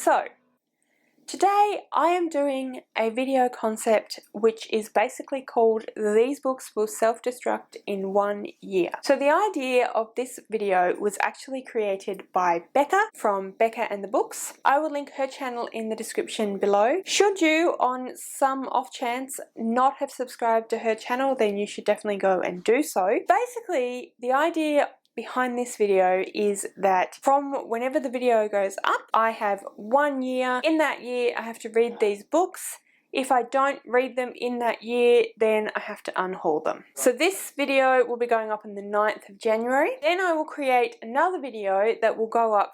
So today I am doing a video concept which is basically called These Books Will Self-Destruct in 1 Year. So the idea of this video was actually created by Becca from Becca and the Books. I will link her channel in the description below. Should you on some off chance not have subscribed to her channel, then you should definitely go and do so. Basically the idea behind this video is that from whenever the video goes up, I have 1 year. In that year I have to read these books. If I don't read them in that year, then I have to unhaul them. So this video will be going up on the 9th of January. Then I will create another video that will go up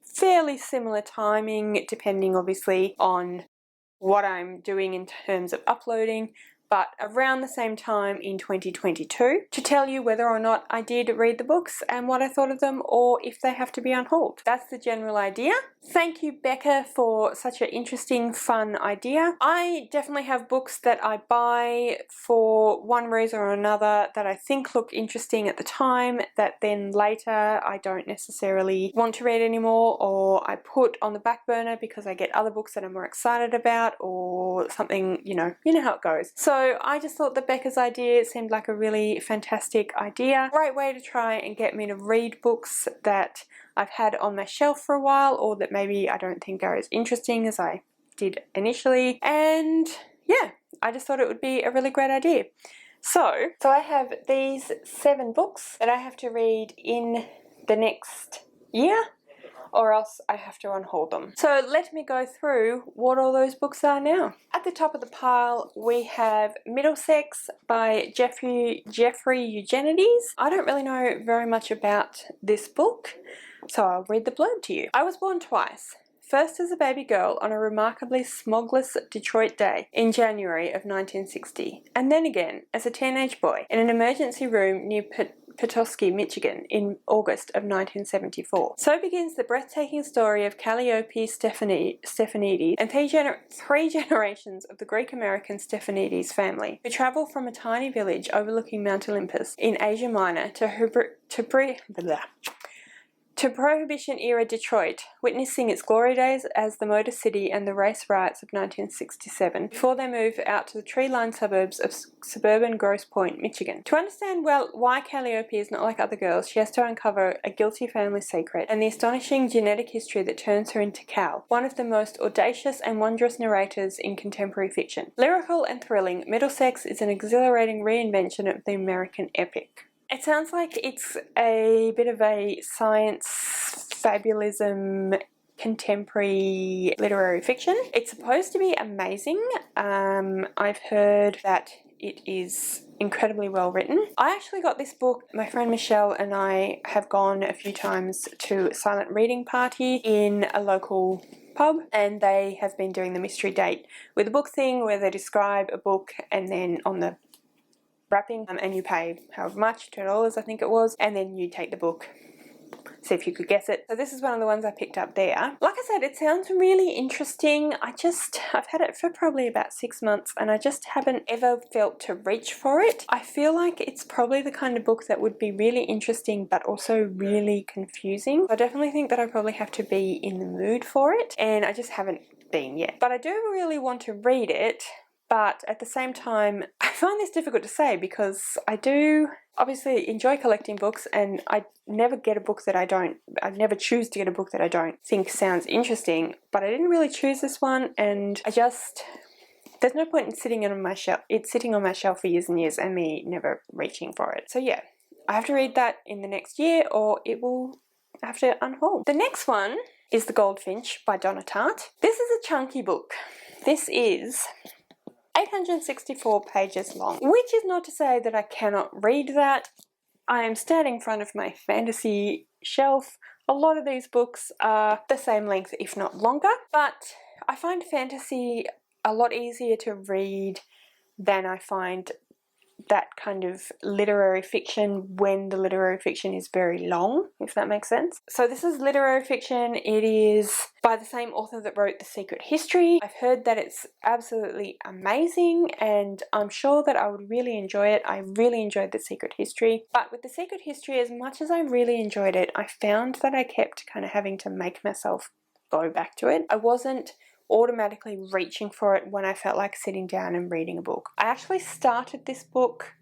fairly similar timing, depending obviously on what I'm doing in terms of uploading, but around the same time in 2022 to tell you whether or not I did read the books and what I thought of them, or if they have to be unhauled. That's the general idea. Thank you, Becca, for such an interesting, fun idea. I definitely have books that I buy for one reason or another that I think look interesting at the time, that then later I don't necessarily want to read anymore, or I put on the back burner because I get other books that I'm more excited about, or something, you know how it goes. So I just thought that Becca's idea seemed like a really fantastic idea. Great way to try and get me to read books that I've had on my shelf for a while, or that maybe I don't think are as interesting as I did initially. And yeah, I just thought it would be a really great idea. So I have these 7 books that I have to read in the next year, or else I have to unhaul them. So let me go through what all those books are now. At the top of the pile we have Middlesex by Jeffrey Eugenides. I don't really know very much about this book, so I'll read the blurb to you. I was born twice. First as a baby girl on a remarkably smogless Detroit day in January of 1960, and then again as a teenage boy in an emergency room near Petoskey, Michigan in August of 1974. So begins the breathtaking story of Calliope Stephanides and three generations of the Greek-American Stephanides family, who travel from a tiny village overlooking Mount Olympus in Asia Minor to Prohibition-era Detroit, witnessing its glory days as the Motor City and the race riots of 1967, before they move out to the tree-lined suburbs of suburban Grosse Pointe, Michigan. To understand well why Calliope is not like other girls, she has to uncover a guilty family secret and the astonishing genetic history that turns her into Cal, one of the most audacious and wondrous narrators in contemporary fiction. Lyrical and thrilling, Middlesex is an exhilarating reinvention of the American epic. It sounds like it's a bit of a science fabulism contemporary literary fiction. It's supposed to be amazing. I've heard that it is incredibly well written. I actually got this book, my friend Michelle and I have gone a few times to a silent reading party in a local pub, and they have been doing the mystery date with a book thing where they describe a book and then on the wrapping, and you pay however much, $2 I think it was, and then you take the book, see if you could guess it. So this is one of the ones I picked up there. Like I said, it sounds really interesting. I've had it for probably about 6 months and I just haven't ever felt to reach for it. I feel like it's probably the kind of book that would be really interesting but also really confusing. I definitely think that I probably have to be in the mood for it, and I just haven't been yet. But I do really want to read it. But at the same time, I find this difficult to say because I do obviously enjoy collecting books, and I never get a book that I never choose to get a book that I don't think sounds interesting, but I didn't really choose this one, and there's no point in sitting on my shelf. It's sitting on my shelf for years and years and me never reaching for it. So yeah, I have to read that in the next year or it will have to unhaul. The next one is The Goldfinch by Donna Tartt. This is a chunky book. This is 864 pages long, which is not to say that I cannot read that. I am standing in front of my fantasy shelf. A lot of these books are the same length, if not longer, but I find fantasy a lot easier to read than I find that kind of literary fiction when the literary fiction is very long, if that makes sense. So this is literary fiction. It is by the same author that wrote The Secret History. I've heard that it's absolutely amazing and I'm sure that I would really enjoy it. I really enjoyed The Secret History, but with The Secret History, as much as I really enjoyed it, I found that I kept kind of having to make myself go back to it. I wasn't automatically reaching for it when I felt like sitting down and reading a book. I actually started this book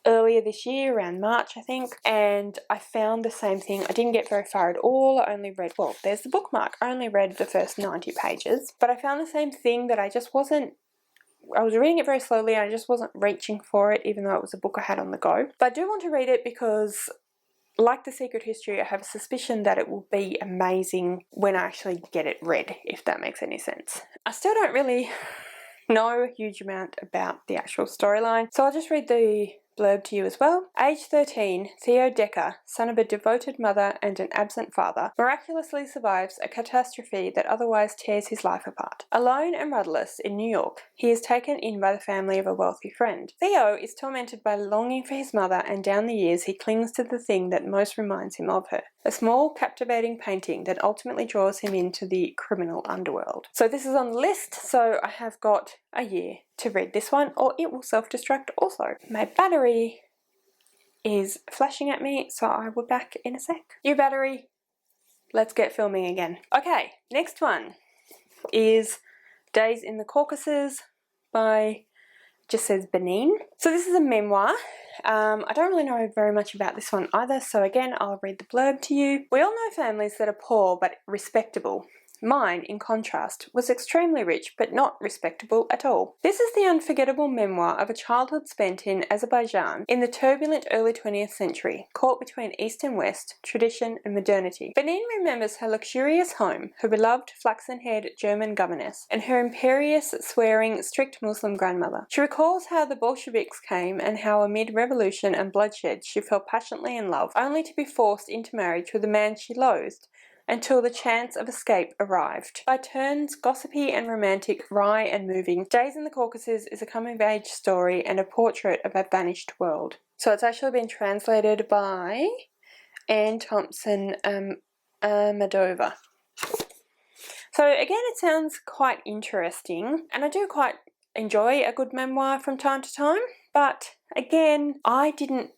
earlier this year, around March I think, and I found the same thing. I didn't get very far at all. I only read, well, there's the bookmark. I only read the first 90 pages, but I found the same thing, that I was reading it very slowly and I just wasn't reaching for it, even though it was a book I had on the go. But I do want to read it because, like The Secret History, I have a suspicion that it will be amazing when I actually get it read, if that makes any sense. I still don't really know a huge amount about the actual storyline, so I'll just read the blurb to you as well. Age 13, Theo Decker, son of a devoted mother and an absent father, miraculously survives a catastrophe that otherwise tears his life apart. Alone and rudderless in New York, he is taken in by the family of a wealthy friend. Theo is tormented by longing for his mother, and down the years he clings to the thing that most reminds him of her. A small, captivating painting that ultimately draws him into the criminal underworld. So this is on the list, so I have got a year to read this one, or it will self-destruct also. My battery is flashing at me, so I will be back in a sec. New battery, let's get filming again. Okay, next one is Days in the Caucasus by, just says Banine. So this is a memoir. I don't really know very much about this one either, so again, I'll read the blurb to you. We all know families that are poor but respectable. Mine, in contrast, was extremely rich but not respectable at all. This is the unforgettable memoir of a childhood spent in Azerbaijan in the turbulent early 20th century, caught between East and West, tradition and modernity. Banine remembers her luxurious home, her beloved flaxen-haired German governess, and her imperious, swearing, strict Muslim grandmother. She recalls how the Bolsheviks came and how amid revolution and bloodshed she fell passionately in love, only to be forced into marriage with a man she loathed, until the chance of escape arrived. By turns gossipy and romantic, wry and moving, Days in the Caucasus is a coming-of-age story and a portrait of a vanished world. So it's actually been translated by Anne Thompson Amadova. So again, it sounds quite interesting, and I do quite enjoy a good memoir from time to time, but again, I didn't...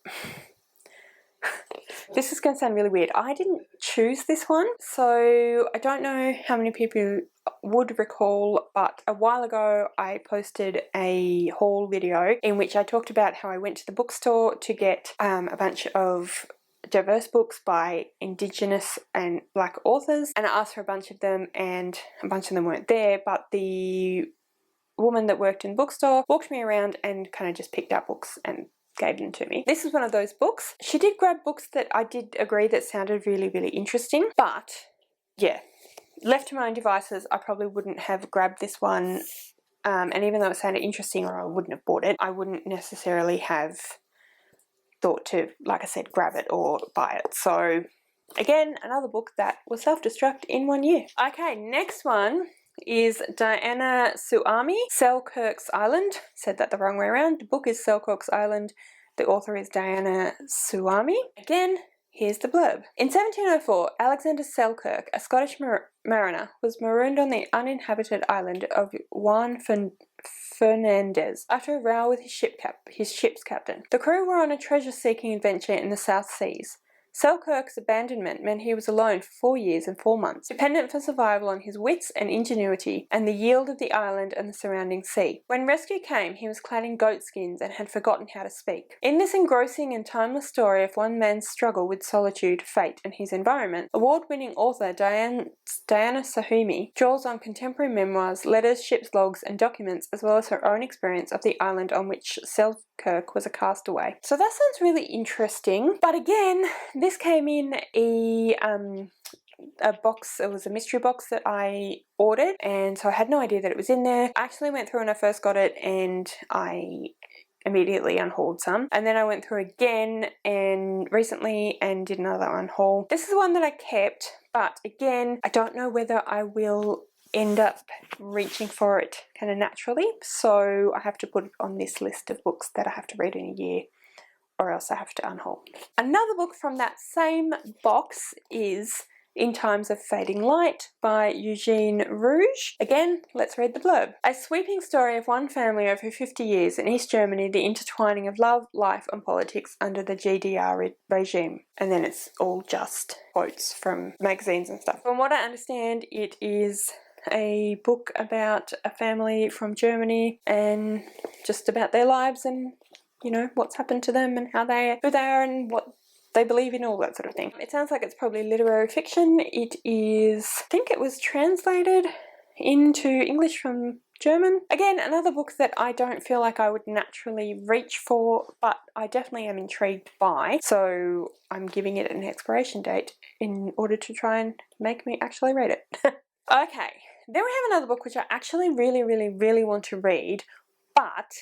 This is going to sound really weird. I didn't choose this one, so I don't know how many people would recall, but a while ago I posted a haul video in which I talked about how I went to the bookstore to get a bunch of diverse books by Indigenous and Black authors, and I asked for a bunch of them and a bunch of them weren't there, but the woman that worked in the bookstore walked me around and kind of just picked up books and gave them to me. This is one of those books. She did grab books that I did agree that sounded really, really interesting, but yeah, left to my own devices, I probably wouldn't have grabbed this one, and even though it sounded interesting, or I wouldn't have bought it, I wouldn't necessarily have thought to, like I said, grab it or buy it. So again, another book that will self-destruct in 1 year. Okay, next one is Diana Suami, Selkirks Island. Said that the wrong way around. The book is Selkirks Island. The author is Diana Suami. Again, here's the blurb. In 1704, Alexander Selkirk, a Scottish mariner, was marooned on the uninhabited island of Juan Fernandez after a row with his ship's captain. The crew were on a treasure-seeking adventure in the South Seas. Selkirk's abandonment meant he was alone for 4 years and 4 months, dependent for survival on his wits and ingenuity and the yield of the island and the surrounding sea. When rescue came, he was clad in goat skins and had forgotten how to speak. In this engrossing and timeless story of one man's struggle with solitude, fate, and his environment, award-winning author Diana Suami draws on contemporary memoirs, letters, ship's logs, and documents, as well as her own experience of the island on which Selkirk was a castaway. So that sounds really interesting, but again, this came in a box. It was a mystery box that I ordered, and so I had no idea that it was in there. I actually went through when I first got it and I immediately unhauled some, and then I went through again and recently and did another unhaul. This is one that I kept, but again, I don't know whether I will end up reaching for it kind of naturally, so I have to put it on this list of books that I have to read in a year, or else I have to unhaul. Another book from that same box is In Times of Fading Light by Eugene Rouge. Again, let's read the blurb. A sweeping story of one family over 50 years in East Germany, the intertwining of love, life and politics under the GDR regime. And then it's all just quotes from magazines and stuff. From what I understand, it is a book about a family from Germany and just about their lives and, you know, what's happened to them and who they are and what they believe in, all that sort of thing. It sounds like it's probably literary fiction. It is, I think it was translated into English from German. Again, another book that I don't feel like I would naturally reach for, but I definitely am intrigued by, so I'm giving it an expiration date in order to try and make me actually read it. Okay, then we have another book which I actually really want to read, but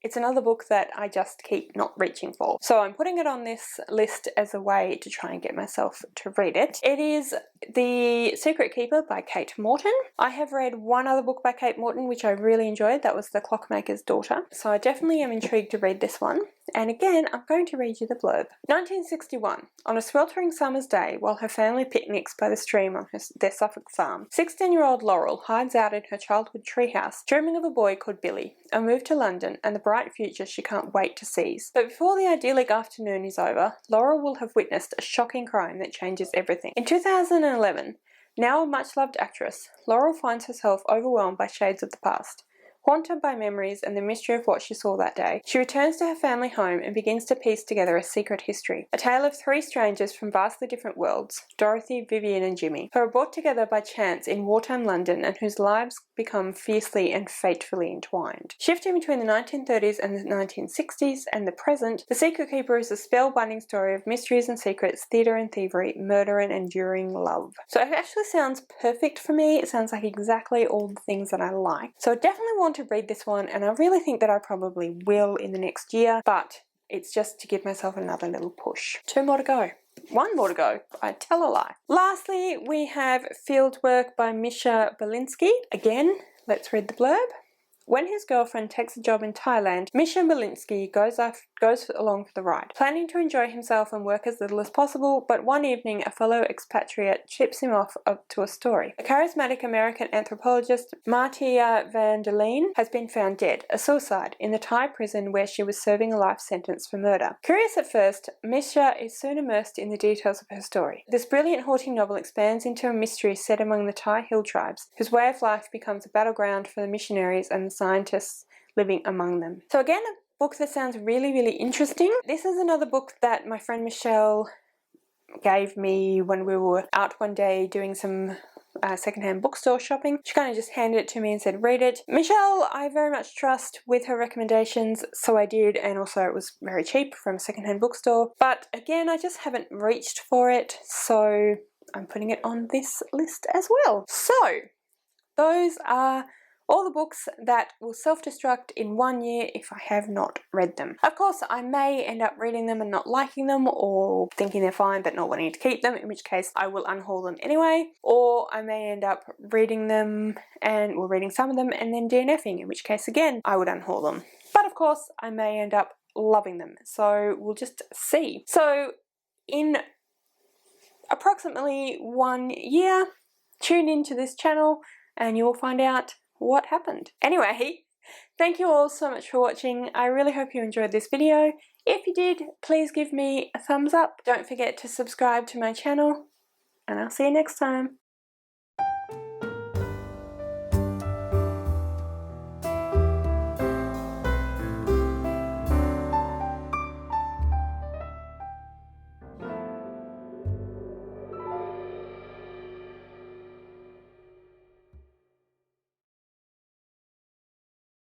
it's another book that I just keep not reaching for. So I'm putting it on this list as a way to try and get myself to read it. It is The Secret Keeper by Kate Morton. I have read one other book by Kate Morton which I really enjoyed. That was The Clockmaker's Daughter. So I definitely am intrigued to read this one. And again, I'm going to read you the blurb. 1961. On a sweltering summer's day, while her family picnics by the stream on their Suffolk farm, 16-year-old Laurel hides out in her childhood treehouse, dreaming of a boy called Billy, a move to London and the bright future she can't wait to seize. But before the idyllic afternoon is over, Laurel will have witnessed a shocking crime that changes everything. In 2011, now a much-loved actress, Laurel finds herself overwhelmed by shades of the past. Haunted by memories and the mystery of what she saw that day, she returns to her family home and begins to piece together a secret history. A tale of three strangers from vastly different worlds, Dorothy, Vivian and Jimmy, who are brought together by chance in wartime London and whose lives become fiercely and fatefully entwined. Shifting between the 1930s and the 1960s and the present, The Secret Keeper is a spellbinding story of mysteries and secrets, theatre and thievery, murder and enduring love. So it actually sounds perfect for me. It sounds like exactly all the things that I like. So I definitely want to read this one, and I really think that I probably will in the next year, but it's just to give myself another little push. 2 more to go. 1 more to go. I tell a lie. Lastly, we have Fieldwork by Misha Belinsky. Again, let's read the blurb. When his girlfriend takes a job in Thailand, Misha Belinsky goes along for the ride, planning to enjoy himself and work as little as possible, but one evening a fellow expatriate chips him off to a story. A charismatic American anthropologist, Martia van der Leen, has been found dead, a suicide, in the Thai prison where she was serving a life sentence for murder. Curious at first, Misha is soon immersed in the details of her story. This brilliant haunting novel expands into a mystery set among the Thai hill tribes, whose way of life becomes a battleground for the missionaries and the scientists living among them. So again, a book that sounds really interesting. This is another book that my friend Michelle gave me when we were out one day doing some secondhand bookstore shopping. She kind of just handed it to me and said, read it. Michelle, I very much trust with her recommendations, so I did, and also it was very cheap from a secondhand bookstore. But again, I just haven't reached for it, so I'm putting it on this list as well. So, those are all the books that will self-destruct in 1 year if I have not read them. Of course, I may end up reading them and not liking them, or thinking they're fine but not wanting to keep them, in which case I will unhaul them anyway, or I may end up reading them and, or reading some of them and then DNFing, in which case again I would unhaul them. But of course, I may end up loving them, so we'll just see. So in approximately 1 year, tune into this channel and you will find out what happened. Anyway, thank you all so much for watching. I really hope you enjoyed this video. If you did, please give me a thumbs up. Don't forget to subscribe to my channel, and I'll see you next time.